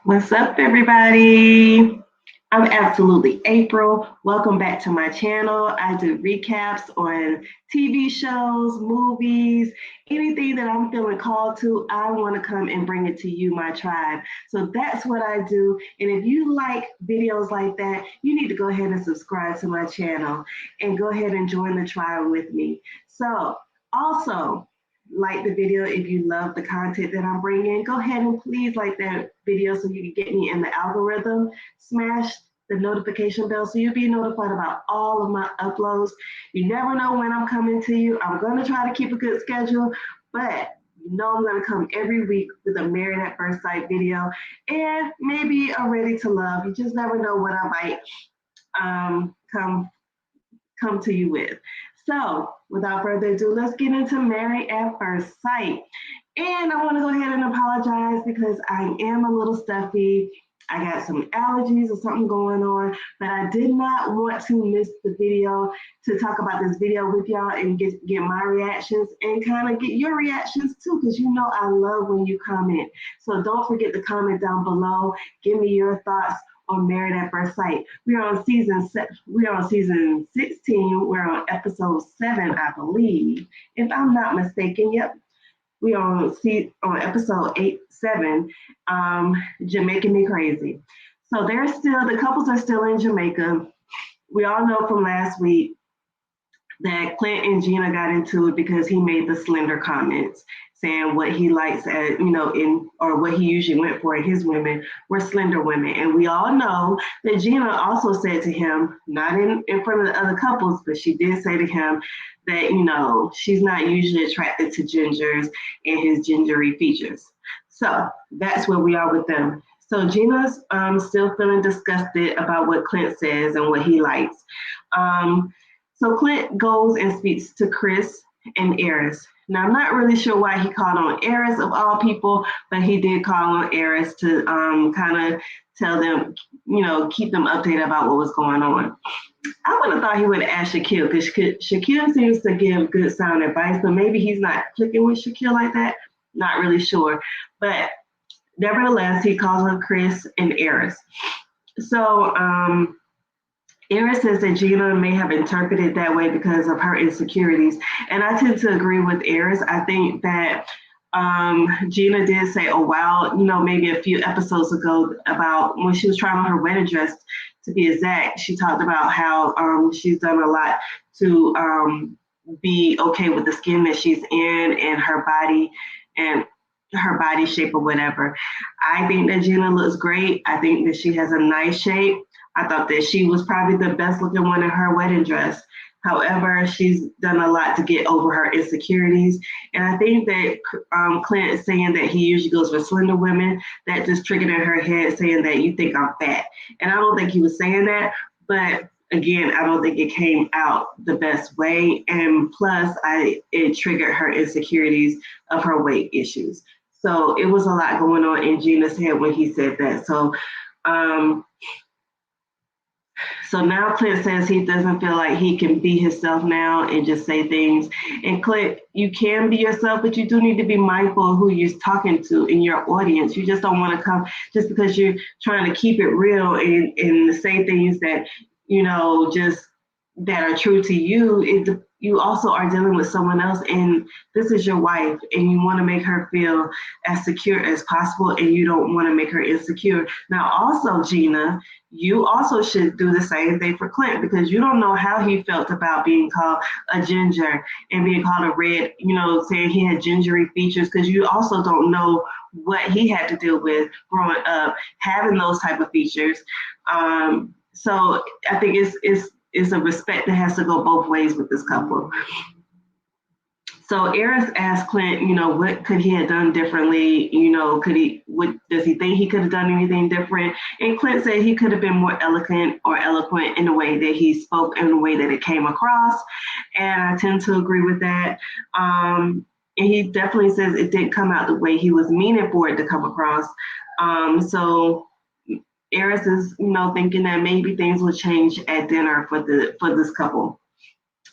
What's up, everybody? I'm absolutely April. Welcome back to my channel. I do recaps on TV shows, movies, anything that I'm feeling called to. I want to come and bring it to you, my tribe. So that's what I do. And if you like videos like that, you need to go ahead and subscribe to my channel and go ahead and join the tribe with me. So, also, like the video if you love the content that I'm bringing. Go ahead and please like that video so you can get me in the algorithm. Smash the notification bell so you'll be notified about all of my uploads. You never know when I'm coming to you. I'm going to try to keep a good schedule, but you know I'm going to come every week with a Married at First Sight video and maybe a Ready to Love. You just never know what I might come to you with. So, without further ado, let's get into Married at First Sight. And I want to go ahead and apologize because I am a little stuffy. I got some allergies or something going on, but I did not want to miss the video to talk about this video with y'all and get my reactions and kind of get your reactions too, because you know I love when you comment. So don't forget to comment down below. Give me your thoughts on Married at First Sight. We're on season 16. We're on episode 7, I believe, if I'm not mistaken. Yep, we on episode 8, 7. Jamaican Me Crazy. So the couples are still in Jamaica. We all know from last week that Clint and Gina got into it because he made the slender comments saying what he likes at, or what he usually went for in his women were slender women. And we all know that Gina also said to him, not in front of the other couples, but she did say to him that, she's not usually attracted to gingers and his gingery features. So that's where we are with them. So Gina's still feeling disgusted about what Clint says and what he likes. So Clint goes and speaks to Chris and Eris. Now, I'm not really sure why he called on Eris of all people, but he did call on Eris to kind of tell them, keep them updated about what was going on. I would have thought he would have asked Shaquille because Shaquille seems to give good sound advice, but maybe he's not clicking with Shaquille like that. Not really sure. But nevertheless, he calls on Chris and Eris. So, Erin says that Gina may have interpreted that way because of her insecurities. And I tend to agree with Eris. I think that Gina did say a while, maybe a few episodes ago about when she was trying on her wedding dress, to be exact, she talked about how she's done a lot to be okay with the skin that she's in and her body shape or whatever. I think that Gina looks great. I think that she has a nice shape. I thought that she was probably the best looking one in her wedding dress. However, she's done a lot to get over her insecurities. And I think that Clint is saying that he usually goes for slender women. That just triggered in her head saying that you think I'm fat. And I don't think he was saying that. But again, I don't think it came out the best way. And plus, it triggered her insecurities of her weight issues. So it was a lot going on in Gina's head when he said that. So now Clint says he doesn't feel like he can be himself now and just say things. And Clint, you can be yourself, but you do need to be mindful of who you're talking to in your audience. You just don't want to come just because you're trying to keep it real and say things that, just that are true to you. You also are dealing with someone else, and this is your wife, and you want to make her feel as secure as possible, and you don't want to make her insecure. Now, also, Gina, you also should do the same thing for Clint because you don't know how he felt about being called a ginger and being called a red, saying he had gingery features because you also don't know what he had to deal with growing up, having those type of features. So I think it's a respect that has to go both ways with this couple. So Eris asked Clint, what could he have done differently? Does he think he could have done anything different? And Clint said he could have been more eloquent in the way that he spoke and the way that it came across. And I tend to agree with that. And he definitely says it didn't come out the way he was meaning for it to come across. So Eris is, thinking that maybe things will change at dinner for this couple.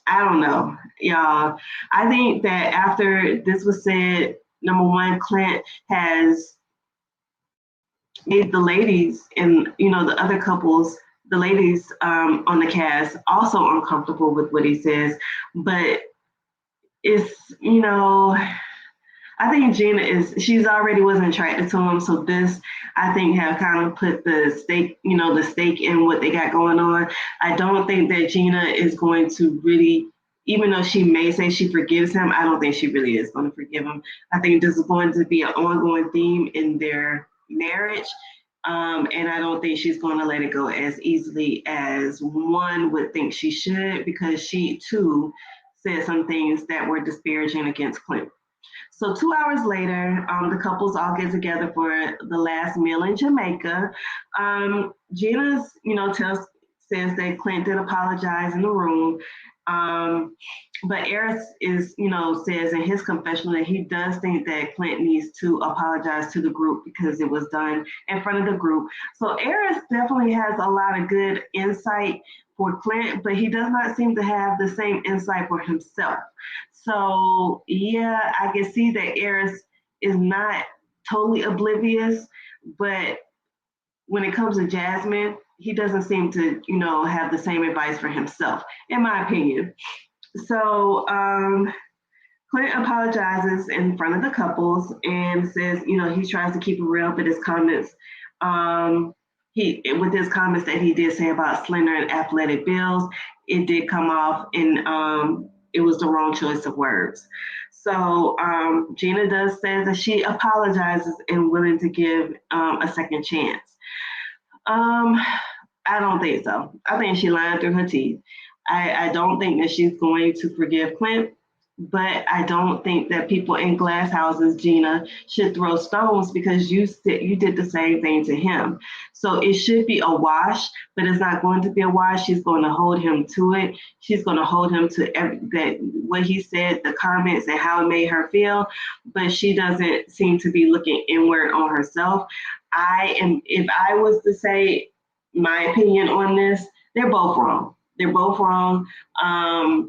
I don't know, y'all. I think that after this was said, number one, Clint has made the ladies and the other couples, the ladies on the cast also uncomfortable with what he says. But it's I think Gina she's already wasn't attracted to him, so this I think have kind of put the stake in what they got going on. I don't think that Gina is going to really, even though she may say she forgives him, I don't think she really is going to forgive him. I think this is going to be an ongoing theme in their marriage. And I don't think she's going to let it go as easily as one would think she should, because she too said some things that were disparaging against Clint. So 2 hours later, the couples all get together for the last meal in Jamaica. Gina's, says that Clint did apologize in the room. Um, but Eris says in his confessional that he does think that Clint needs to apologize to the group because it was done in front of the group. So Eris definitely has a lot of good insight for Clint, but he does not seem to have the same insight for himself. So yeah, I can see that Eris is not totally oblivious, but when it comes to Jasmine, he doesn't seem to, have the same advice for himself, in my opinion. So Clint apologizes in front of the couples and says, he tries to keep it real, but his comments, with his comments that he did say about slender and athletic builds, it did come off, and it was the wrong choice of words. So Gina does say that she apologizes and willing to give a second chance. Um, I don't think so. I think she lied through her teeth. I don't think that she's going to forgive Clint, but I don't think that people in glass houses, Gina, should throw stones because you did the same thing to him. So it should be a wash, but it's not going to be a wash. She's going to hold him to it. She's going to hold him to that what he said, the comments, and how it made her feel. But she doesn't seem to be looking inward on herself. If I was to say my opinion on this, they're both wrong. They're both wrong. I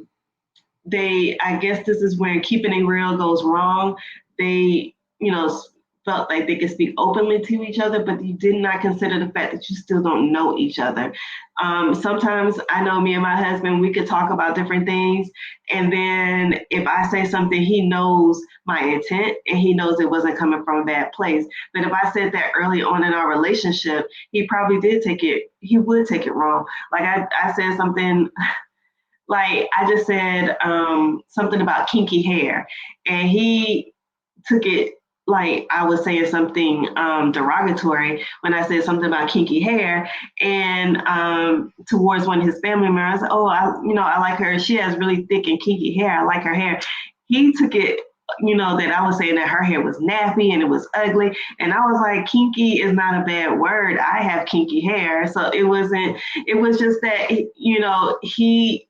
guess this is where keeping it real goes wrong. They, felt like they could speak openly to each other, but you did not consider the fact that you still don't know each other. Sometimes I know me and my husband, we could talk about different things. And then if I say something, he knows my intent and he knows it wasn't coming from a bad place. But if I said that early on in our relationship, he probably he would take it wrong. Like I said something, like I just said something about kinky hair, and he took it like I was saying something derogatory when I said something about kinky hair, and towards one of his family members. Oh, I like her. She has really thick and kinky hair. I like her hair. He took it, that I was saying that her hair was nappy and it was ugly. And I was like, kinky is not a bad word. I have kinky hair. So it was just that, he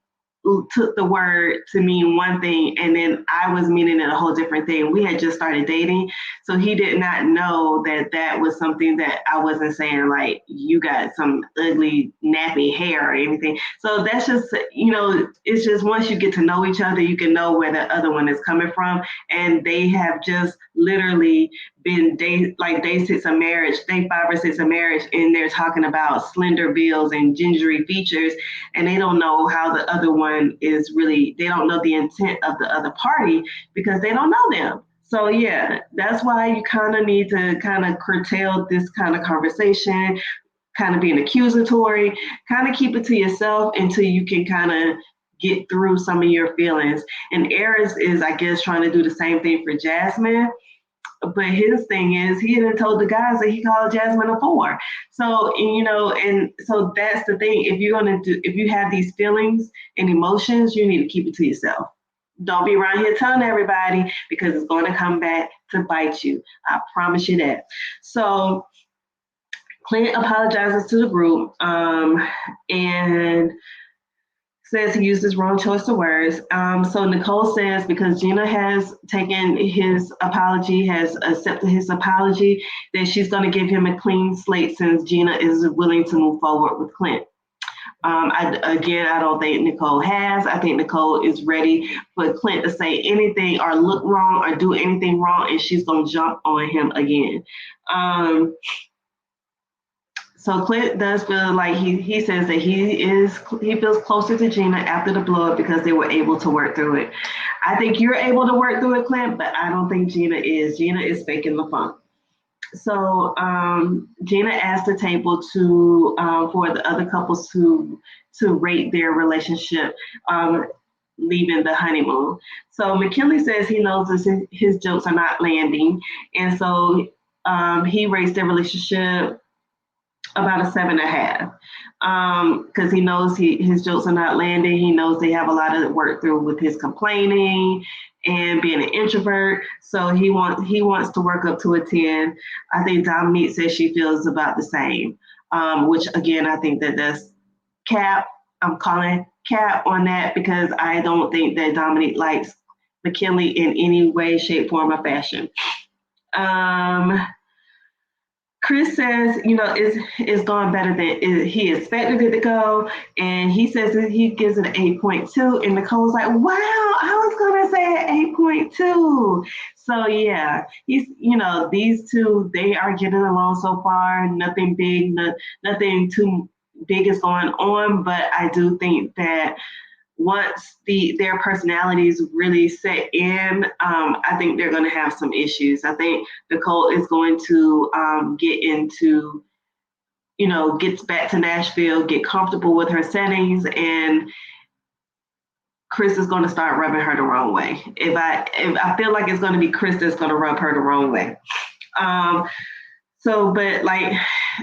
took the word to mean one thing, and then I was meaning it a whole different thing. We had just started dating, so he did not know that that was something that I wasn't saying, like you got some ugly nappy hair or anything. So that's just, it's just once you get to know each other, you can know where the other one is coming from, and they have just literally been day 6 of marriage, day 5 or 6 of marriage, and they're talking about slender builds and gingery features, and they don't know how the other one is really, they don't know the intent of the other party because they don't know them. So yeah, that's why you kind of need to kind of curtail this kind of conversation, kind of being accusatory, kind of keep it to yourself until you can kind of get through some of your feelings. And Aries is, I guess, trying to do the same thing for Jasmine, but his thing is he had told the guys that he called Jasmine a 4. So, and so that's the thing. If you have these feelings and emotions, you need to keep it to yourself. Don't be around here telling everybody because it's going to come back to bite you. I promise you that. So Clint apologizes to the group, and says he used his wrong choice of words. So Nicole says because Gina has taken his apology, has accepted his apology, that she's going to give him a clean slate since Gina is willing to move forward with Clint. I don't think Nicole has. I think Nicole is ready for Clint to say anything or look wrong or do anything wrong, and she's going to jump on him again. So Clint does feel like he says that he feels closer to Gina after the blow up because they were able to work through it. I think you're able to work through it, Clint, but I don't think Gina is. Gina is faking the funk. So Gina asked the table to for the other couples to rate their relationship leaving the honeymoon. So McKinley says he knows his jokes are not landing, and so he rates their relationship about a 7.5 because he knows his jokes are not landing. He knows they have a lot of work through with his complaining and being an introvert. So he wants to work up to a 10. I think Dominique says she feels about the same, which again I think that's cap. I'm calling cap on that because I don't think that Dominique likes McKinley in any way, shape, form, or fashion. Um, Chris says, it's going better than he expected it to go, and he says that he gives it an 8.2, and Nicole's like, "Wow, I was gonna say an 8.2." So yeah, these two they are getting along so far. Nothing big, nothing too big is going on, but I do think that once their personalities really set in, I think they're going to have some issues. I think Nicole is going to get into, gets back to Nashville, get comfortable with her settings, and Chris is going to start rubbing her the wrong way. If I feel like it's going to be Chris that's going to rub her the wrong way. But like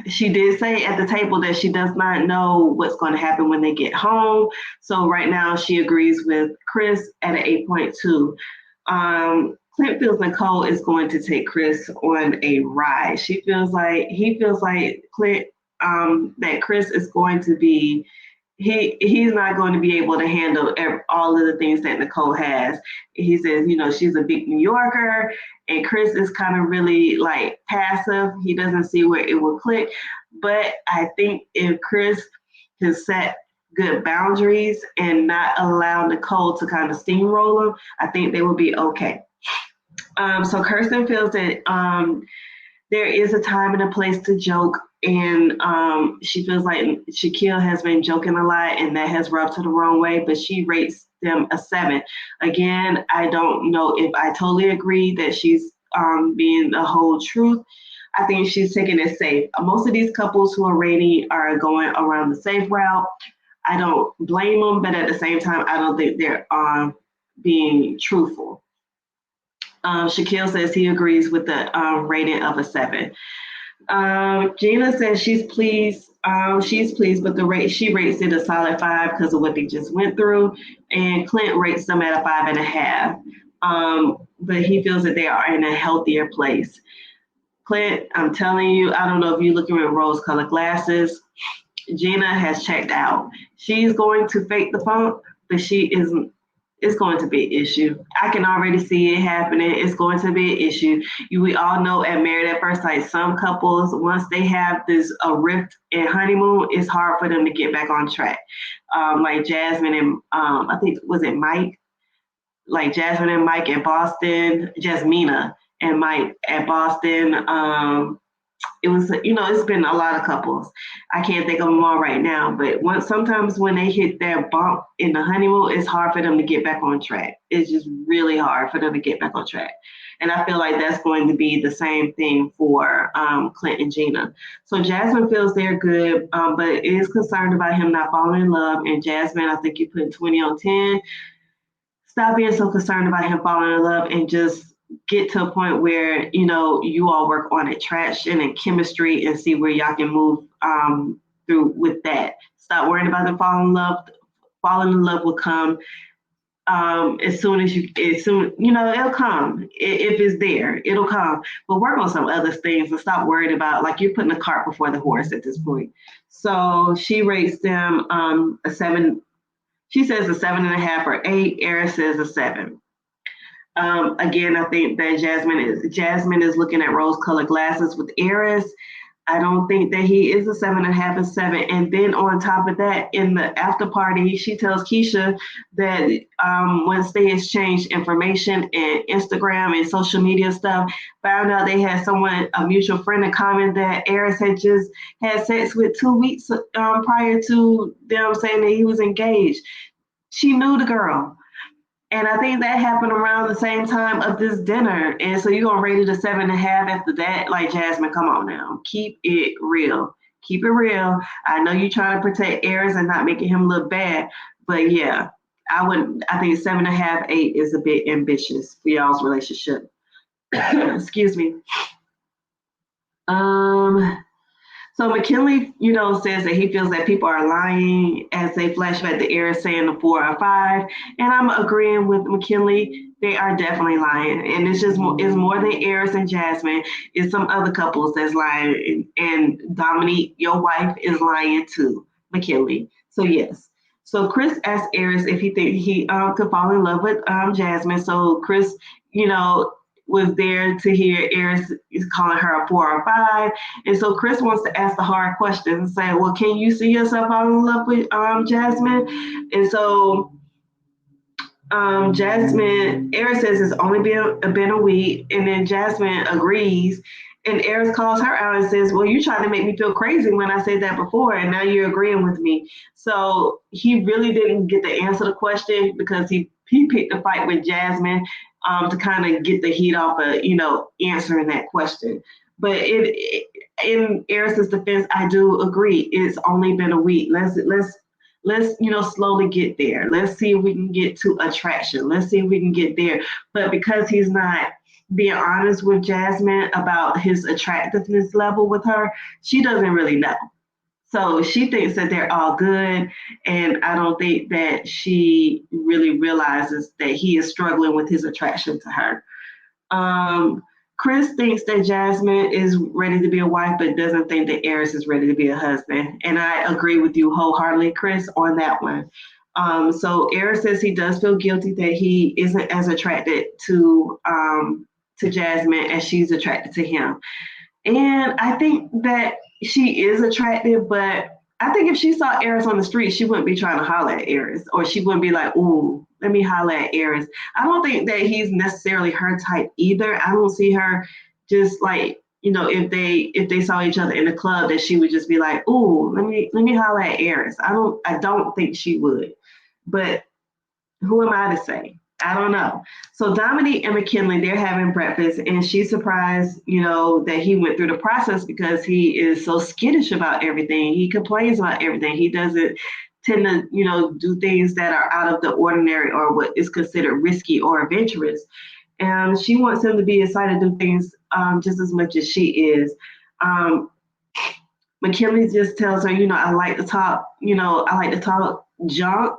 she did say at the table that she does not know what's going to happen when they get home. So right now she agrees with Chris at an 8.2. Clint feels Nicole is going to take Chris on a ride. He feels like Clint that Chris is going to be he's not going to be able to handle all of the things that Nicole has. He says, she's a big New Yorker, and Chris is kind of really like passive. He doesn't see where it will click. But I think if Chris can set good boundaries and not allow Nicole to kind of steamroll him, I think they will be okay. So Kirsten feels that there is a time and a place to joke, and she feels like Shaquille has been joking a lot, and that has rubbed her the wrong way, but she rates them a 7. Again, I don't know if I totally agree that she's being the whole truth. I think she's taking it safe. Most of these couples who are rating are going around the safe route. I don't blame them, but at the same time, I don't think they're being truthful. Shaquille says he agrees with the rating of a 7. Gina says she's pleased. But she rates it a solid 5 because of what they just went through. And Clint rates them at a 5.5. But he feels that they are in a healthier place. Clint, I'm telling you, I don't know if you're looking with rose-colored glasses. Gina has checked out. She's going to fake the funk, but she isn't. It's going to be an issue. I can already see it happening. It's going to be an issue. We all know at Married at First Sight, some couples, once they have a rift and honeymoon, it's hard for them to get back on track. Like Jasmine and I think, was it Mike? Like Jasmine and Mike at Boston, Jasmina and Mike at Boston. It's been a lot of couples. I can't think of them all right now, but sometimes when they hit that bump in the honeymoon, it's hard for them to get back on track. It's just really hard for them to get back on track. And I feel like that's going to be the same thing for Clint and Gina. So Jasmine feels they're good, but is concerned about him not falling in love. And Jasmine, I think you put 20 on 10. Stop being so concerned about him falling in love and just get to a point where you all work on attraction and chemistry and see where y'all can move through with that. Stop worrying about the falling in love. Falling in love will come as soon it'll come. If it's there, it'll come. But work on some other things and stop worrying about, like, you're putting the cart before the horse at this point. So she rates them a 7. She says a 7.5 or 8. Eris says a 7. Again, I think that Jasmine is looking at rose-colored glasses with Eris. I don't think that he is a 7.5 and 7. And then on top of that, in the after party, she tells Keisha that once they exchanged information and Instagram and social media stuff, found out they had a mutual friend in common that Eris had just had sex with 2 weeks prior to them saying that he was engaged. She knew the girl. And I think that happened around the same time of this dinner. And so you're gonna rate it a 7.5 after that? Like, Jasmine, come on now. Keep it real. Keep it real. I know you're trying to protect Aries and not making him look bad, but yeah, I think 7.5, 8 is a bit ambitious for y'all's relationship. Excuse me. Um so McKinley, says that he feels that people are lying as they flash back to Eris saying the 4 or 5. And I'm agreeing with McKinley. They are definitely lying. And it's more than Eris and Jasmine. It's some other couples that's lying. And Dominique, your wife, is lying too, McKinley. So yes. So Chris asked Eris if he think he could fall in love with Jasmine. So Chris, you know, was there to hear Eris is calling her a 4 or 5. And so Chris wants to ask the hard questions and say, well, can you see yourself falling in love with Jasmine? And so Jasmine, Eris says it's only been a week. And then Jasmine agrees. And Eris calls her out and says, well, you tried to make me feel crazy when I said that before, and now you're agreeing with me. So he really didn't get to answer the question because he picked a fight with Jasmine to kind of get the heat off of, answering that question. But in Eris's defense, I do agree. It's only been a week. Let's slowly get there. Let's see if we can get to attraction. Let's see if we can get there. But because he's not being honest with Jasmine about his attractiveness level with her, she doesn't really know. So she thinks that they're all good, and I don't think that she really realizes that he is struggling with his attraction to her. Chris thinks that Jasmine is ready to be a wife, but doesn't think that Eris is ready to be a husband. And I agree with you wholeheartedly, Chris, on that one. So Eris says he does feel guilty that he isn't as attracted to Jasmine as she's attracted to him. And I think that she is attractive, but I think if she saw Eris on the street, she wouldn't be trying to holler at Eris, or she wouldn't be like, "Ooh, let me holler at Eris." I don't think that he's necessarily her type either. I don't see her just like, if they saw each other in the club, that she would just be like, "Ooh, let me holler at Eris." I don't think she would. But who am I to say? I don't know. So Dominique and McKinley, they're having breakfast, and she's surprised, that he went through the process because he is so skittish about everything. He complains about everything. He doesn't tend to, do things that are out of the ordinary or what is considered risky or adventurous. And she wants him to be excited to do things just as much as she is. McKinley just tells her, I like to talk junk,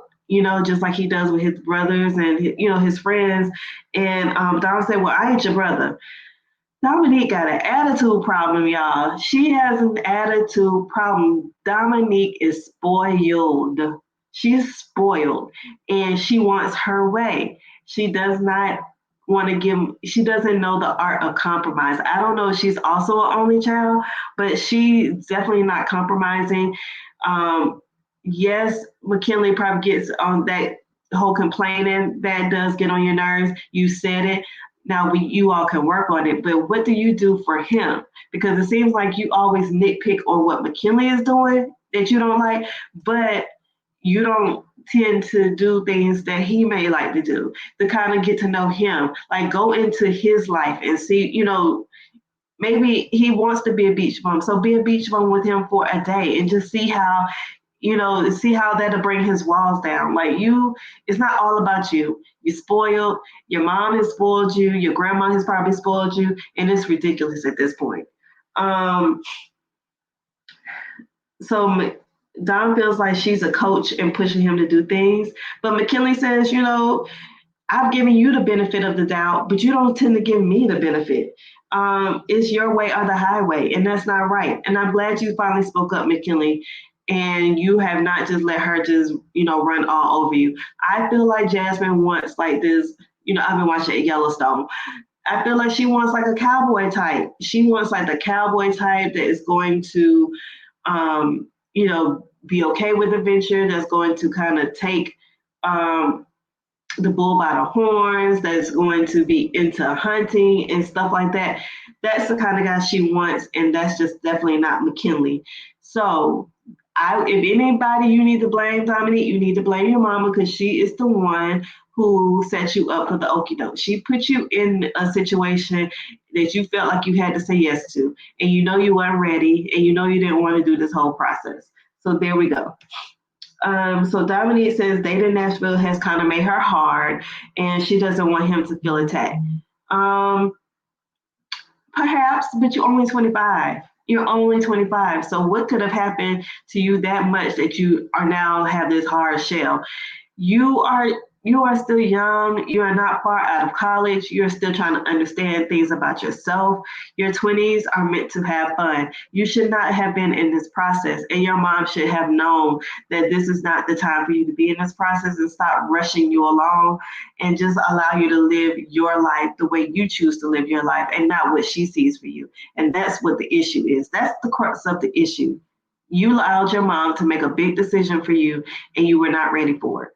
just like he does with his brothers and his friends. And Dom said, "Well, I ain't your brother." Dominique got an attitude problem, y'all. She has an attitude problem. Dominique is spoiled. She's spoiled, and she wants her way. She does not she doesn't know the art of compromise. I don't know if she's also an only child, but she's definitely not compromising. Yes, McKinley probably gets on that whole complaining. That does get on your nerves. You said it. Now you all can work on it, but what do you do for him? Because it seems like you always nitpick on what McKinley is doing that you don't like, but you don't tend to do things that he may like to do to kind of get to know him. Like, go into his life and see, maybe he wants to be a beach bum. So be a beach bum with him for a day and just see how that'll bring his walls down. Like, it's not all about you. You're spoiled. Your mom has spoiled you. Your grandma has probably spoiled you. And it's ridiculous at this point. So Don feels like she's a coach and pushing him to do things. But McKinley says, I've given you the benefit of the doubt, but you don't tend to give me the benefit. It's your way or the highway, and that's not right. And I'm glad you finally spoke up, McKinley, and you have not just let her just, run all over you. I feel like Jasmine wants like this, I've been watching Yellowstone. I feel like she wants like a cowboy type. She wants like the cowboy type that is going to, be okay with adventure, that's going to kind of take um, the bull by the horns, that's going to be into hunting and stuff like that. That's the kind of guy she wants, and that's just definitely not McKinley. So, if anybody you need to blame, Dominique, you need to blame your mama because she is the one who set you up for the okie doke. She put you in a situation that you felt like you had to say yes to, and you know you weren't ready, and you know you didn't want to do this whole process. So there we go. So Dominique says dating Nashville has kind of made her hard, and she doesn't want him to feel attacked. Um, Perhaps, but you're only 25. You're only 25. So what could have happened to you that much that you are now have this hard shell? You are still young. You are not far out of college. You're still trying to understand things about yourself. Your 20s are meant to have fun. You should not have been in this process, and your mom should have known that this is not the time for you to be in this process, and stop rushing you along and just allow you to live your life the way you choose to live your life and not what she sees for you. And that's what the issue is. That's the crux of the issue. You allowed your mom to make a big decision for you, and you were not ready for it.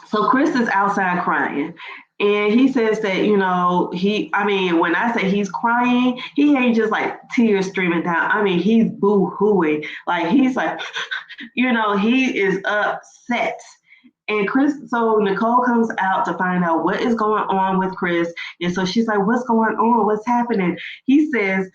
So Chris is outside crying. And he says that, when I say he's crying, he ain't just like tears streaming down. I mean, he's boo hooing. Like, he's like, he is upset. And so Nicole comes out to find out what is going on with Chris. And so she's like, what's going on? What's happening? He says,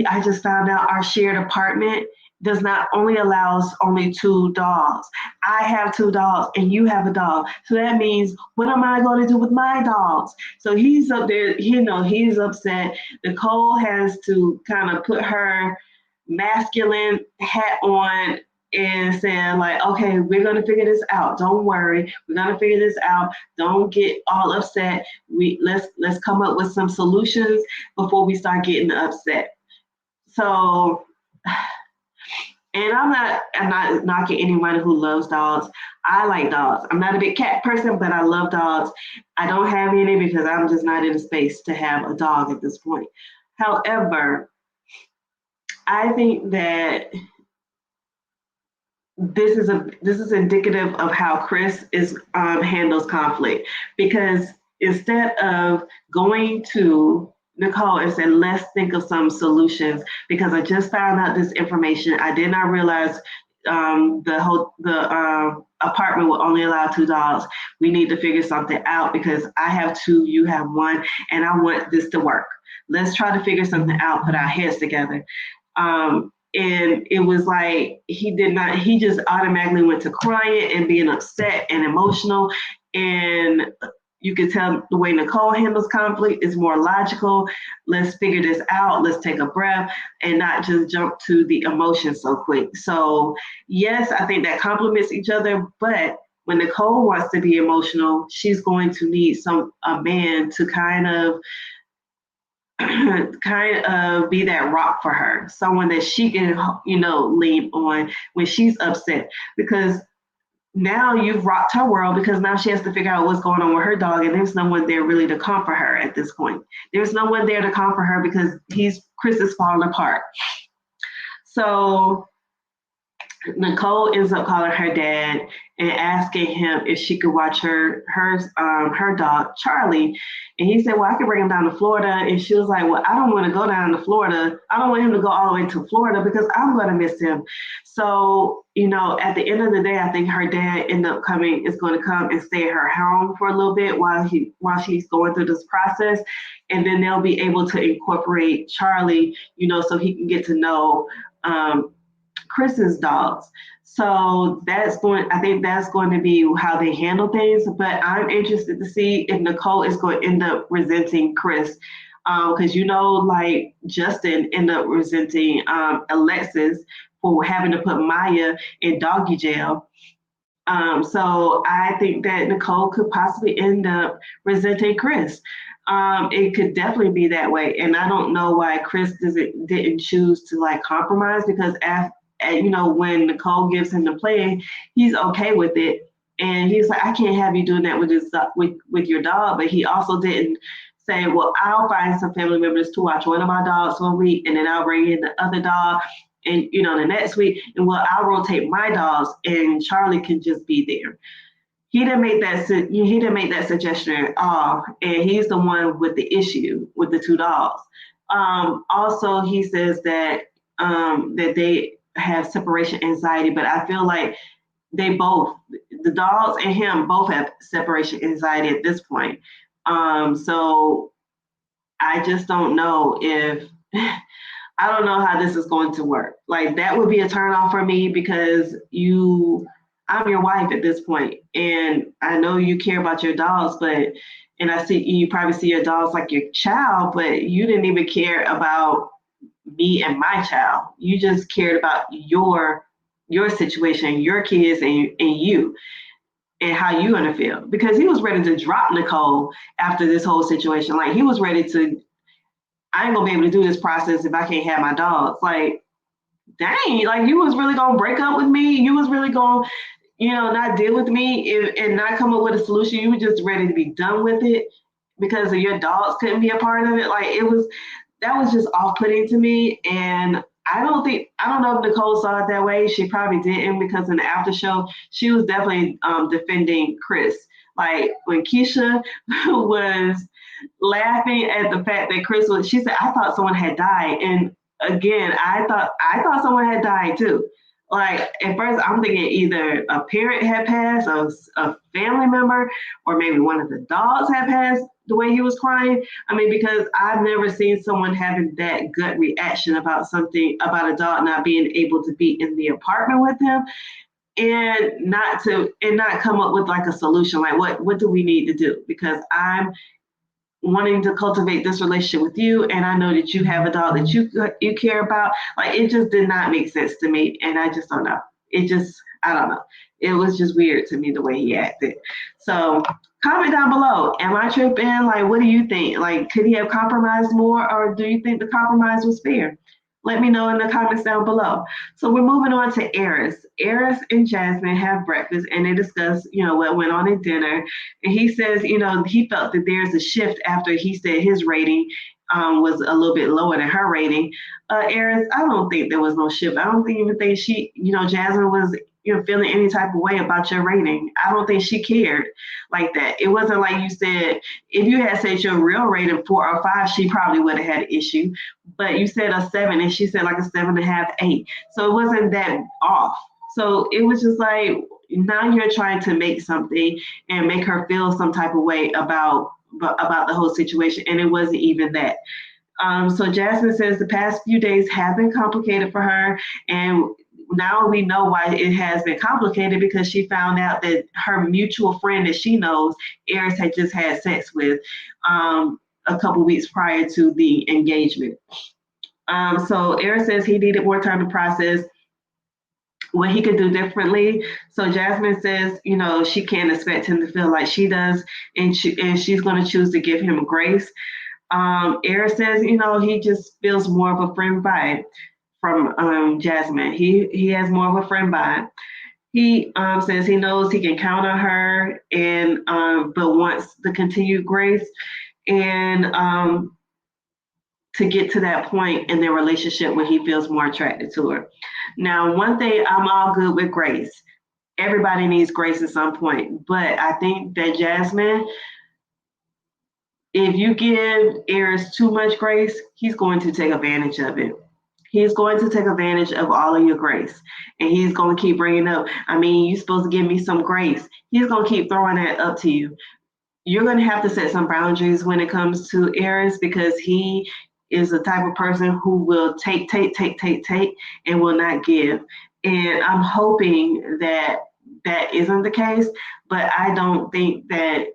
I just found out our shared apartment does not only allows only two dogs. I have two dogs and you have a dog. So that means what am I going to do with my dogs? So he's up there, he's upset. Nicole has to kind of put her masculine hat on and saying like, okay, we're gonna figure this out. Don't worry, we're gonna figure this out. Don't get all upset. Let's come up with some solutions before we start getting upset. So, and I'm not knocking anyone who loves dogs. I like dogs. I'm not a big cat person, but I love dogs. I don't have any because I'm just not in a space to have a dog at this point. However, I think that this is indicative of how Chris is handles conflict, because instead of going to Nicole and said, let's think of some solutions, because I just found out this information. I did not realize the apartment will only allow two dogs. We need to figure something out because I have two, you have one, and I want this to work. Let's try to figure something out, put our heads together. And it was like he just automatically went to crying and being upset and emotional. And you could tell the way Nicole handles conflict is more logical. Let's figure this out. Let's take a breath and not just jump to the emotion so quick. So yes, I think that complements each other. But when Nicole wants to be emotional, she's going to need a man to kind of be that rock for her, someone that she can, lean on when she's upset, because now you've rocked her world, because now she has to figure out what's going on with her dog, and there's no one there really to comfort her at this point. There's no one there to comfort her because Chris is falling apart. So Nicole ends up calling her dad and asking him if she could watch her dog Charlie, and he said, "Well, I can bring him down to Florida." And she was like, "Well, I don't want to go down to Florida. I don't want him to go all the way to Florida because I'm going to miss him." So at the end of the day, I think her dad is going to come and stay at her home for a little bit while she's going through this process, and then they'll be able to incorporate Charlie, so he can get to know Chris's dogs. So I think that's going to be how they handle things. But I'm interested to see if Nicole is going to end up resenting Chris. Because like Justin ended up resenting Alexis for having to put Maya in doggy jail. So I think that Nicole could possibly end up resenting Chris. It could definitely be that way. And I don't know why Chris didn't choose to like compromise, because when Nicole gives him the plan, he's okay with it. And he's like, I can't have you doing that with with your dog. But he also didn't say, well, I'll find some family members to watch one of my dogs 1 week, and then I'll bring in the other dog, and the next week, and well, I'll rotate my dogs, and Charlie can just be there. He didn't make that. He didn't make that suggestion at all, and he's the one with the issue with the two dogs. Also, he says that that they have separation anxiety, but I feel like they both, the dogs and him, both have separation anxiety at this point. So I just don't know if I don't know how this is going to work. Like that would be a turn off for me because I'm your wife at this point, and I know you care about your dogs, but and I see you probably see your dogs like your child, but you didn't even care about me and my child. You just cared about your situation, your kids, and you and how you gonna feel. Because he was ready to drop Nicole after this whole situation. Like he was ready to, I ain't gonna be able to do this process if I can't have my dogs. Like, dang, like you was really gonna break up with me. You was really gonna, not deal with me and not come up with a solution. You were just ready to be done with it because of your dogs couldn't be a part of it. Like that was just off-putting to me. And I don't know if Nicole saw it that way. She probably didn't because in the after show, she was definitely defending Chris. Like when Keisha was laughing at the fact that Chris was, she said, I thought someone had died. And again, I thought someone had died too. Like at first I'm thinking either a parent had passed, a family member, or maybe one of the dogs had passed the way he was crying. I mean, because I've never seen someone having that gut reaction about something, about a dog not being able to be in the apartment with him and not come up with like a solution. Like what do we need to do? Because I'm wanting to cultivate this relationship with you, and I know that you have a dog that you care about. Like it just did not make sense to me, and I just don't know. It just, I don't know. It was just weird to me the way he acted. So comment down below. Am I tripping? Like, what do you think? Like, could he have compromised more, or do you think the compromise was fair? Let me know in the comments down below. So we're moving on to Eris. Eris and Jasmine have breakfast and they discuss, what went on at dinner. And he says, he felt that there's a shift after he said his rating was a little bit lower than her rating. Eris, I don't think there was no shift. I don't even think she, Jasmine was, feeling any type of way about your rating. I don't think she cared like that. It wasn't like you said, if you had said your real rating 4 or 5, she probably would have had an issue. But you said a 7 and she said like a 7.5, 8. So it wasn't that off. So it was just like, now you're trying to make something and make her feel some type of way about the whole situation. And it wasn't even that. So Jasmine says the past few days have been complicated for her. And now we know why it has been complicated, because she found out that her mutual friend that she knows, Eris had just had sex with a couple weeks prior to the engagement. So Eris says he needed more time to process what he could do differently. So Jasmine says, she can't expect him to feel like she does, and she's going to choose to give him grace. Eris says, he just feels more of a friend vibe from Jasmine. He has more of a friend vibe. He says he knows he can count on her, and but wants the continued grace and to get to that point in their relationship when he feels more attracted to her. Now, one thing, I'm all good with grace. Everybody needs grace at some point, but I think that Jasmine, if you give Eris too much grace, he's going to take advantage of it. He's going to take advantage of all of your grace. And he's going to keep bringing up, you're supposed to give me some grace. He's going to keep throwing that up to you. You're going to have to set some boundaries when it comes to Eris, because he is the type of person who will take, and will not give. And I'm hoping that that isn't the case, but I don't think that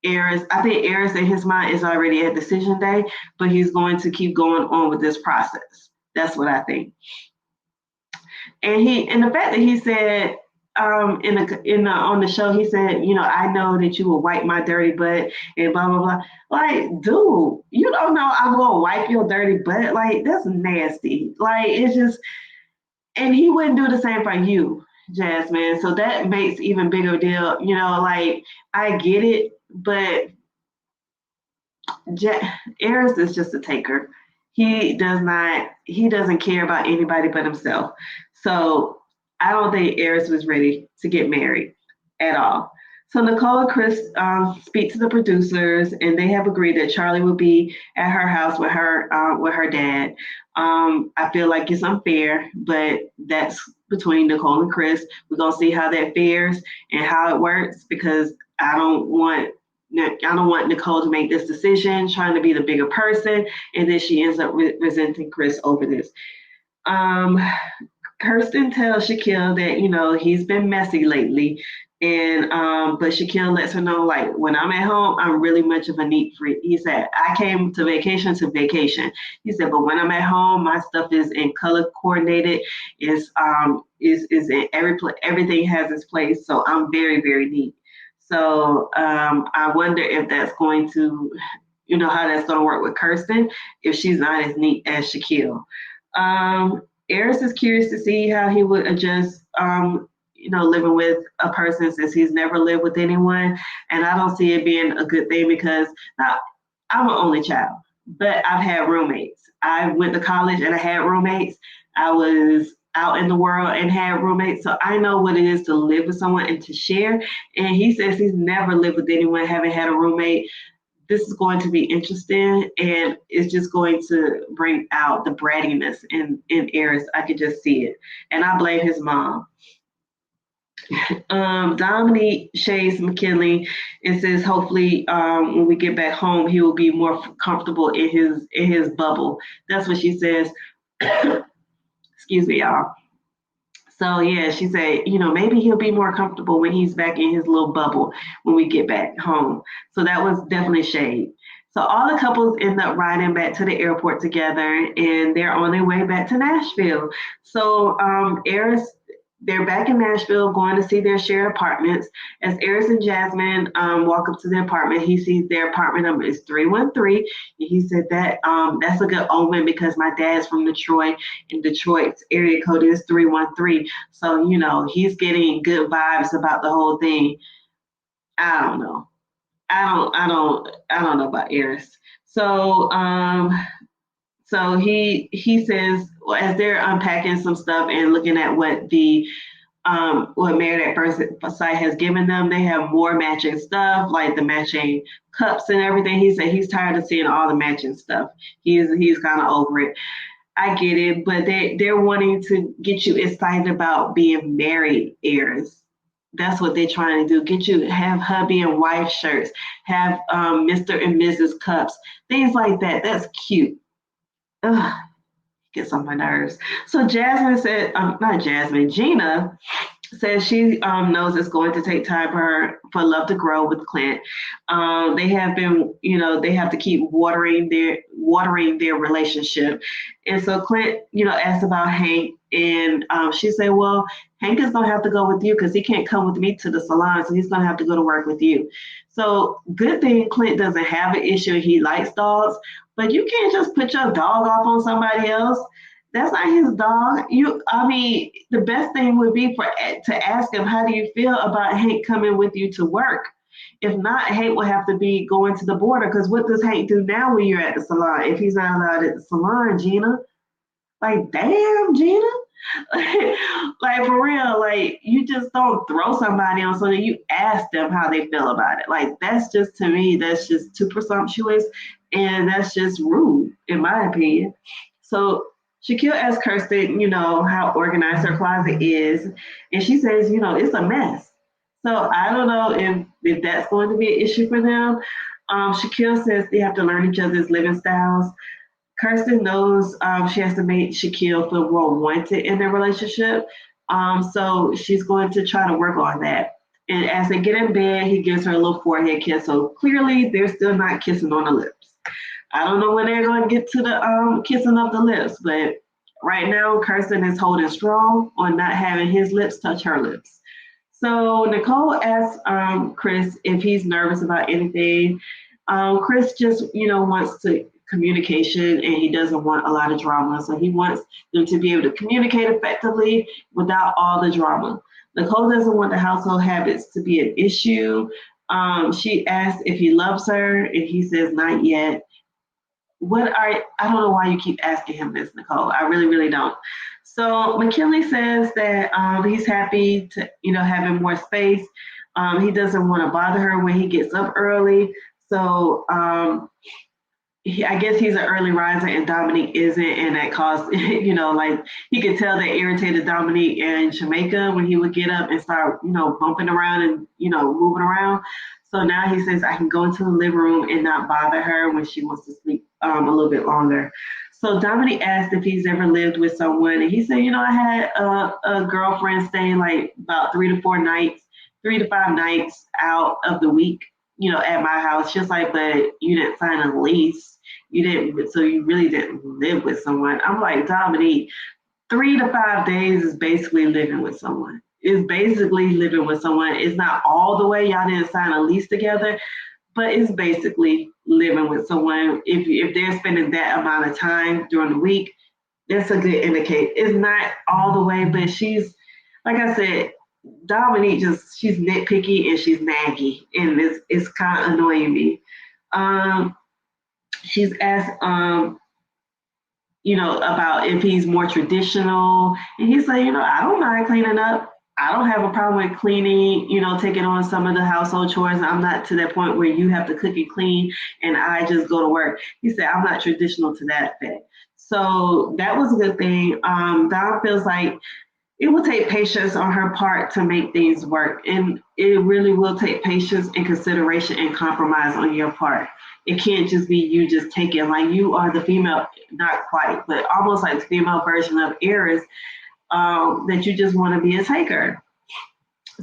I think Eris in his mind is already at decision day, but he's going to keep going on with this process. That's what I think. And the fact that he said on the show, he said, I know that you will wipe my dirty butt and blah blah blah. Like, dude, you don't know I'm gonna wipe your dirty butt. Like, that's nasty. Like, it's just, and he wouldn't do the same for you. Jasmine. So that makes even bigger deal. Like I get it, but Eris is just a taker. He doesn't care about anybody but himself. So I don't think Eris was ready to get married at all. So Nicole and Chris speak to the producers, and they have agreed that Charlie will be at her house with her dad. I feel like it's unfair, but that's between Nicole and Chris. We're gonna see how that fares and how it works because I don't want I don't want Nicole to make this decision, trying to be the bigger person, and then she ends up resenting Chris over this. Um, Kirsten tells Shaquille that he's been messy lately, and but Shaquille lets her know like when I'm at home, I'm really much of a neat freak. He said I came to vacation. He said, but when I'm at home, my stuff is in color coordinated. Is in everything has its place. So I'm very very neat. So I wonder if that's going to, how that's going to work with Kirsten if she's not as neat as Shaquille. Um, Eris is curious to see how he would adjust, living with a person since he's never lived with anyone. And I don't see it being a good thing because now, I'm an only child, but I've had roommates. I went to college and I had roommates. I was out in the world and had roommates. So I know what it is to live with someone and to share. And he says he's never lived with anyone, having had a roommate. This is going to be interesting and it's just going to bring out the brattiness in Eris. I could just see it. And I blame his mom. Dominique shades McKinley and says hopefully when we get back home he will be more comfortable in his bubble. That's what she says. Excuse me, y'all. So yeah, she said, maybe he'll be more comfortable when he's back in his little bubble when we get back home. So that was definitely shade. So all the couples end up riding back to the airport together, and they're on their way back to Nashville. So Eris, they're back in Nashville, going to see their shared apartments. As Eris and Jasmine walk up to the apartment, he sees their apartment number is 313. And he said that that's a good omen because my dad's from Detroit, and Detroit's area code is 313. So, he's getting good vibes about the whole thing. I don't know. I don't know about Eris. So he says, well, as they're unpacking some stuff and looking at what Married at First Sight has given them, they have more matching stuff, like the matching cups and everything. He said he's tired of seeing all the matching stuff. He's kind of over it. I get it, but they're wanting to get you excited about being married, Eris. That's what they're trying to do. Get you have hubby and wife shirts, have Mr. and Mrs. cups, things like that. That's cute. Ugh, gets on my nerves. So Jasmine said, not Jasmine, Gina says she knows it's going to take time for love to grow with Clint. They have been, they have to keep watering their relationship. And so Clint, asked about Hank, and she said, "Well, Hank is gonna have to go with you because he can't come with me to the salon, so he's gonna have to go to work with you." So good thing Clint doesn't have an issue. He likes dogs, but you can't just put your dog off on somebody else. That's not his dog. I mean, the best thing would be to ask him, how do you feel about Hank coming with you to work? If not, Hank will have to be going to the border because what does Hank do now when you're at the salon? If he's not allowed at the salon, Gina, like, damn, Gina. Like for real, like you just don't throw somebody on something. You ask them how they feel about it. Like that's just to me, that's just too presumptuous and that's just rude, in my opinion. So Shaquille asks Kirsten, how organized her closet is, and she says, it's a mess. So I don't know if that's going to be an issue for them. Shaquille says they have to learn each other's living styles. Kirsten knows she has to make Shaquille feel more wanted in their relationship. So she's going to try to work on that. And as they get in bed, he gives her a little forehead kiss. So clearly, they're still not kissing on the lips. I don't know when they're going to get to the kissing of the lips, but right now, Kirsten is holding strong on not having his lips touch her lips. So Nicole asks Chris if he's nervous about anything. Chris just, wants to communication, and he doesn't want a lot of drama. So he wants them to be able to communicate effectively without all the drama. Nicole doesn't want the household habits to be an issue. She asks if he loves her, and he says not yet. I don't know why you keep asking him this, Nicole. I really, really don't. So McKinley says that he's happy to, having more space. He doesn't want to bother her when he gets up early. So I guess he's an early riser and Dominique isn't, and that caused, like he could tell that irritated Dominique in Jamaica when he would get up and start, bumping around and, moving around. So now he says, I can go into the living room and not bother her when she wants to sleep a little bit longer. So Dominique asked if he's ever lived with someone, and he said, I had a girlfriend staying like about 3 to 5 nights out of the week, at my house. Just like, but you didn't sign a lease. You didn't, so you really didn't live with someone. I'm like, Dominique, 3 to 5 days is basically living with someone. It's basically living with someone. It's not all the way. Y'all didn't sign a lease together, but it's basically living with someone. If they're spending that amount of time during the week, that's a good indicator. It's not all the way, but she's, like I said, Dominique she's nitpicky and she's naggy, and it's kind of annoying me. She's asked, about if he's more traditional, and he's like, I don't mind cleaning up. I don't have a problem with cleaning, taking on some of the household chores. I'm not to that point where you have to cook and clean and I just go to work. He said, I'm not traditional to that effect. So that was a good thing. Dom feels like it will take patience on her part to make things work. And it really will take patience and consideration and compromise on your part. It can't just be you just taking, like you are the female, not quite, but almost like the female version of Eris, that you just want to be a taker.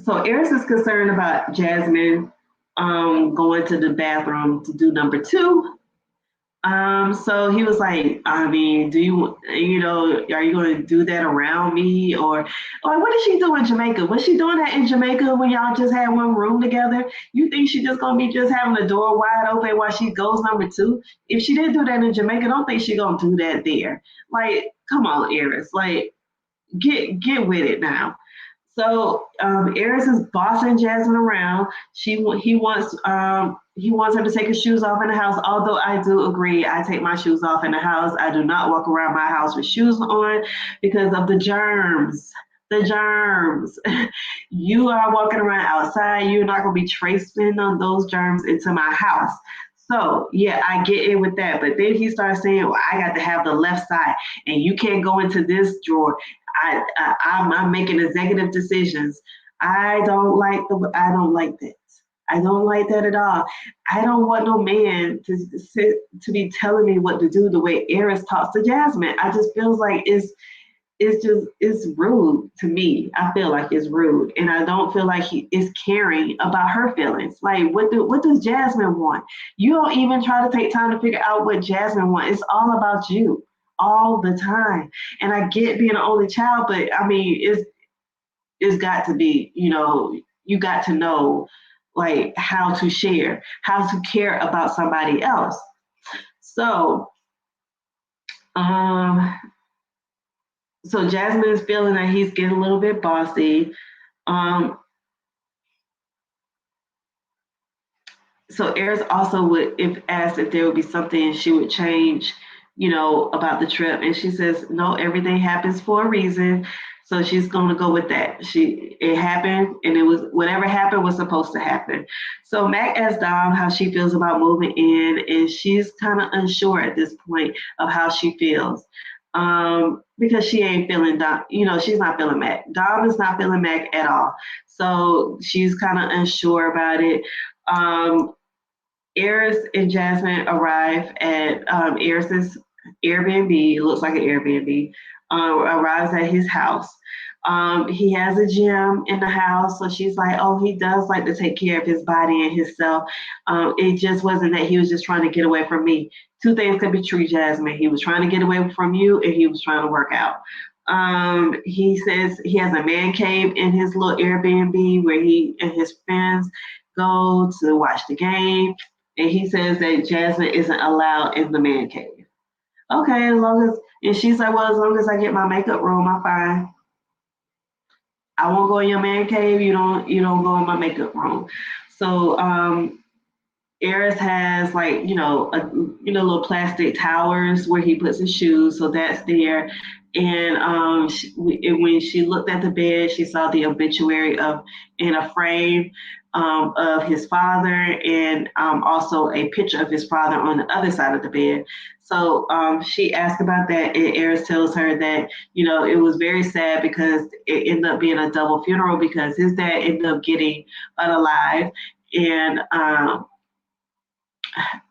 So Eris is concerned about Jasmine going to the bathroom to do number 2. So he was like, I mean, are you going to do that around me? Or what did she do in Jamaica? Was she doing that in Jamaica when y'all just had one room together? You think she just going to be just having the door wide open while she goes number 2? If she didn't do that in Jamaica, don't think she going to do that there. Like, come on, Eris, like, get with it now. So Eris is bossing Jasmine around. He wants her to take her shoes off in the house. Although I do agree, I take my shoes off in the house. I do not walk around my house with shoes on because of the germs. The germs. You are walking around outside. You're not going to be tracing on those germs into my house. So yeah, I get it with that. But then he starts saying, well, I got to have the left side and you can't go into this drawer. I'm making executive decisions. I don't like that. I don't like that at all. I don't want no man to be telling me what to do the way Eris talks to Jasmine. I just feels like it's rude to me. I feel like it's rude, and I don't feel like he is caring about her feelings. Like, what does Jasmine want? You don't even try to take time to figure out what Jasmine wants. It's all about you all the time. And I get being an only child, but I mean, it's got to be, you got to know like how to share, how to care about somebody else. So, so Jasmine is feeling that he's getting a little bit bossy. So Eris also would, if asked if there would be something she would change, about the trip. And she says, no, everything happens for a reason. So she's going to go with that. It happened, and it was whatever happened was supposed to happen. So Mac asked Dom how she feels about moving in, and she's kind of unsure at this point of how she feels. Because she ain't feeling Dom, she's not feeling Mac. Dom is not feeling Mac at all. So she's kind of unsure about it. Eris and Jasmine arrive at Eris's Airbnb. It looks like an Airbnb. Arrives at his house. He has a gym in the house, so she's like, oh, he does like to take care of his body and himself. It just wasn't that he was just trying to get away from me. Two things could be true, Jasmine. He was trying to get away from you, and he was trying to work out. He says he has a man cave in his little Airbnb where he and his friends go to watch the game. and he says that Jasmine isn't allowed in the man cave. Okay, as long as, and she's like, well, as long as I get my makeup room, I'm fine. I won't go in your man cave. You don't go in my makeup room. So Eris has like little plastic towers where he puts his shoes, so that's there. And when she looked at the bed, she saw the obituary of in a frame of his father, and also a picture of his father on the other side of the bed. So she asked about that, and Eris tells her that it was very sad because it ended up being a double funeral because his dad ended up getting unalive, and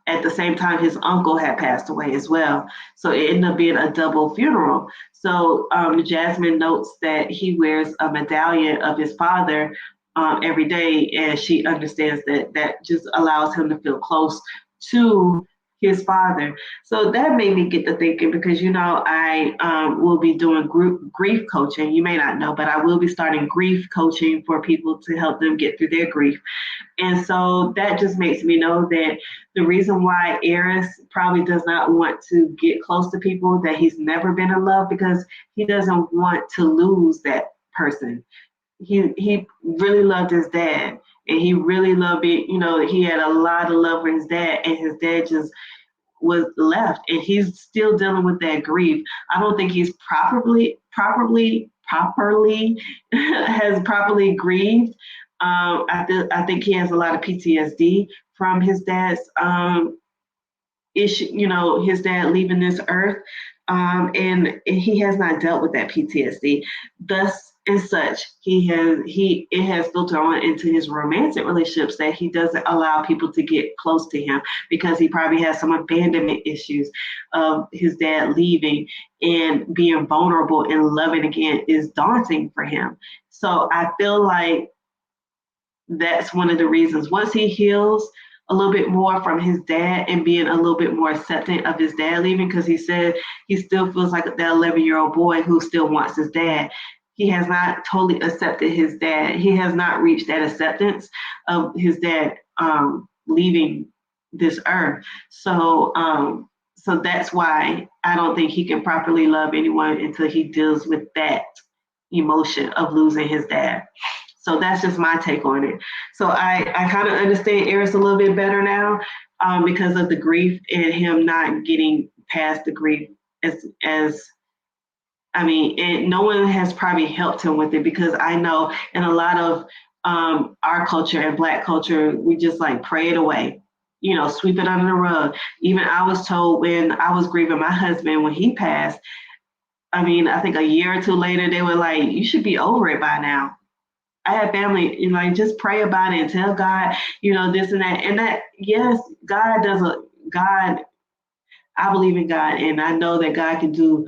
at the same time his uncle had passed away as well, so it ended up being a double funeral. So Jasmine notes that he wears a medallion of his father every day, and she understands that that just allows him to feel close to his father. So that made me get to thinking, because I will be doing group grief coaching. You may not know, but I will be starting grief coaching for people to help them get through their grief. And so that just makes me know that the reason why Eris probably does not want to get close to people that he's never been in love, because he doesn't want to lose that person. He really loved his dad, and he really loved it. He had a lot of love for his dad, and his dad just was left, and he's still dealing with that grief. I don't think he's properly has properly grieved. I think he has a lot of PTSD from his dad's issue, his dad leaving this earth, and he has not dealt with that PTSD. Thus, and such, it has filtered on into his romantic relationships, that he doesn't allow people to get close to him, because he probably has some abandonment issues of his dad leaving, and being vulnerable and loving again is daunting for him. So I feel like that's one of the reasons. Once he heals a little bit more from his dad and being a little bit more accepting of his dad leaving, because he said he still feels like that 11-year-old boy who still wants his dad. He has not totally accepted his dad. He has not reached that acceptance of his dad leaving this earth. So that's why I don't think he can properly love anyone until he deals with that emotion of losing his dad. So that's just my take on it. So I kind of understand Eris a little bit better now, because of the grief and him not getting past the grief as I mean, and no one has probably helped him with it, because I know in a lot of our culture and Black culture, we just like pray it away, sweep it under the rug. Even I was told when I was grieving my husband when he passed, I mean, I think a year or two later, they were like, you should be over it by now. I had family, like, just pray about it and tell God, this and that. And that, yes, God, I believe in God, and I know that God can do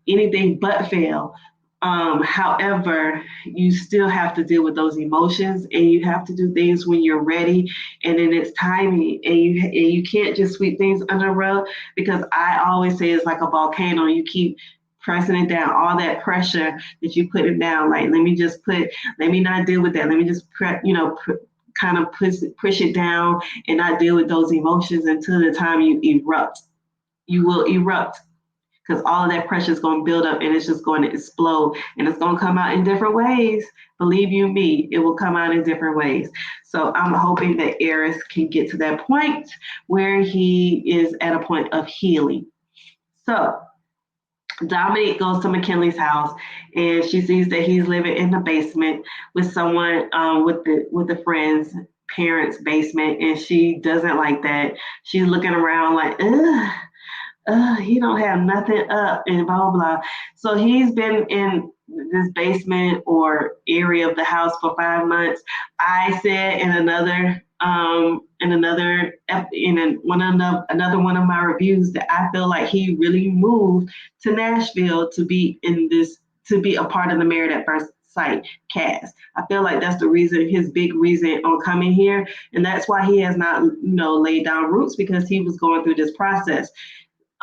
anything but fail. However, you still have to deal with those emotions, and you have to do things when you're ready, and then it's timing, and you can't just sweep things under the rug, because I always say it's like a volcano. You keep pressing it down, all that pressure that you put it down. Like, let me not deal with that. Let me just kind of push it down and not deal with those emotions until the time you erupt. You will erupt, because all of that pressure is going to build up, and it's just going to explode, and it's going to come out in different ways. Believe you me, it will come out in different ways. So I'm hoping that Eris can get to that point where he is at a point of healing. So Dominique goes to McKinley's house, and she sees that he's living in the basement with someone, with the friend's parents' basement, and she doesn't like that. She's looking around like, ugh. He don't have nothing up, and blah, blah, blah. So he's been in this basement or area of the house for 5 months. I said in another another one of my reviews that I feel like he really moved to Nashville to be a part of the Married at First Sight cast. I feel like that's his big reason on coming here, and that's why he has not laid down roots, because he was going through this process.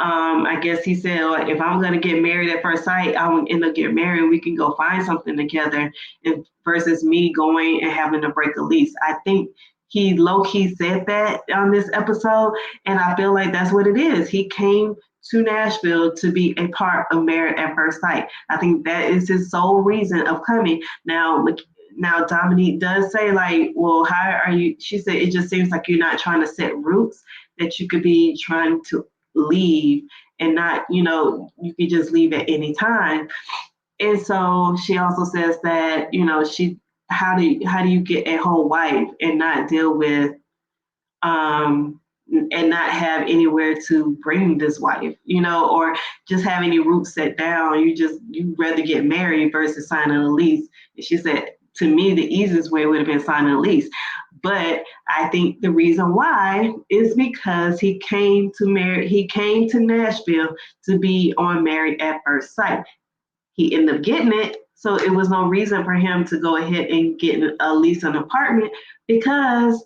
I guess he said, well, if I'm going to get married at first sight, I will end up getting married. We can go find something together, and versus me going and having to break a lease. I think he low-key said that on this episode, and I feel like that's what it is. He came to Nashville to be a part of Married at First Sight. I think that is his sole reason of coming. Now Dominique does say like, well, how are you? She said it just seems like you're not trying to set roots, that you could be trying to leave and not, you could just leave at any time. And so she also says that, how do you get a whole wife and not deal with and not have anywhere to bring this wife, or just have any roots set down. You rather get married versus signing a lease. And she said, to me, the easiest way would have been signing a lease. But I think the reason why is because he came to Nashville to be on Married at First Sight. He ended up getting it. So it was no reason for him to go ahead and get a lease an apartment because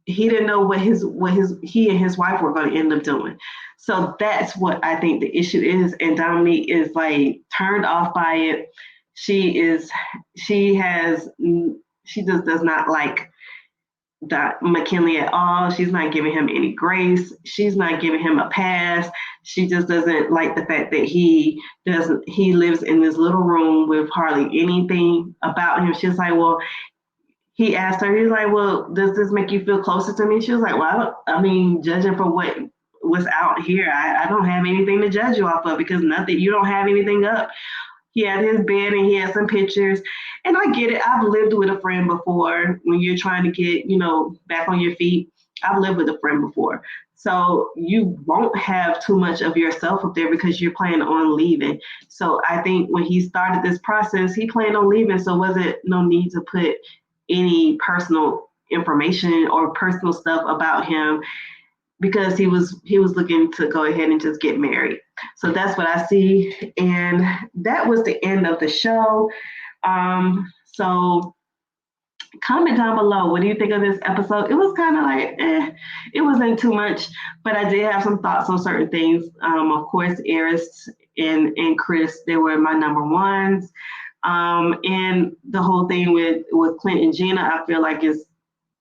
he didn't know he and his wife were going to end up doing. So that's what I think the issue is. And Dominique is like turned off by it. She just does not like that McKinley at all. She's not giving him any grace. She's not giving him a pass. She just doesn't like the fact that he lives in this little room with hardly anything about him. She's like, well, he asked her, he's like, well, does this make you feel closer to me? She was like, well, I mean, judging for what was out here, I don't have anything to judge you off of because you don't have anything up. He had his bed and he had some pictures. And I get it. I've lived with a friend before when you're trying to get, back on your feet. I've lived with a friend before. So you won't have too much of yourself up there because you're planning on leaving. So I think when he started this process, he planned on leaving. So wasn't no need to put any personal information or personal stuff about him because he was looking to go ahead and just get married. So that's what I see. And that was the end of the show. So comment down below. What do you think of this episode? It was kind of like, it wasn't too much, but I did have some thoughts on certain things. Of course, Eris and Chris, they were my number ones. And the whole thing with Clint and Gina, I feel like is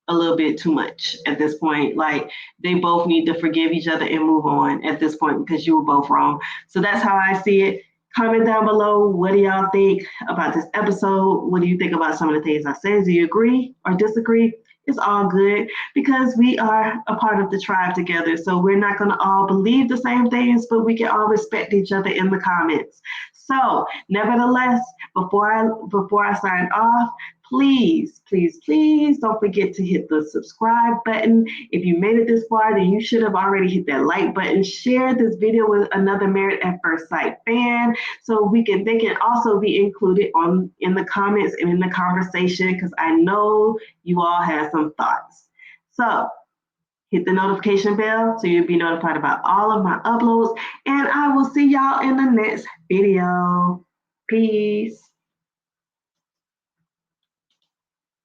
a little bit too much at this point. Like they both need to forgive each other and move on at this point because you were both wrong. So that's how I see it. Comment down below. What do y'all think about this episode? What do you think about some of the things I said? Do you agree or disagree? It's all good because we are a part of the tribe together. So we're not going to all believe the same things, but we can all respect each other in the comments. So nevertheless, before I sign off, please, please, please don't forget to hit the subscribe button. If you made it this far, then you should have already hit that like button. Share this video with another Married at First Sight fan so they can also be included in the comments and in the conversation because I know you all have some thoughts. So hit the notification bell so you'll be notified about all of my uploads, and I will see y'all in the next video. Peace.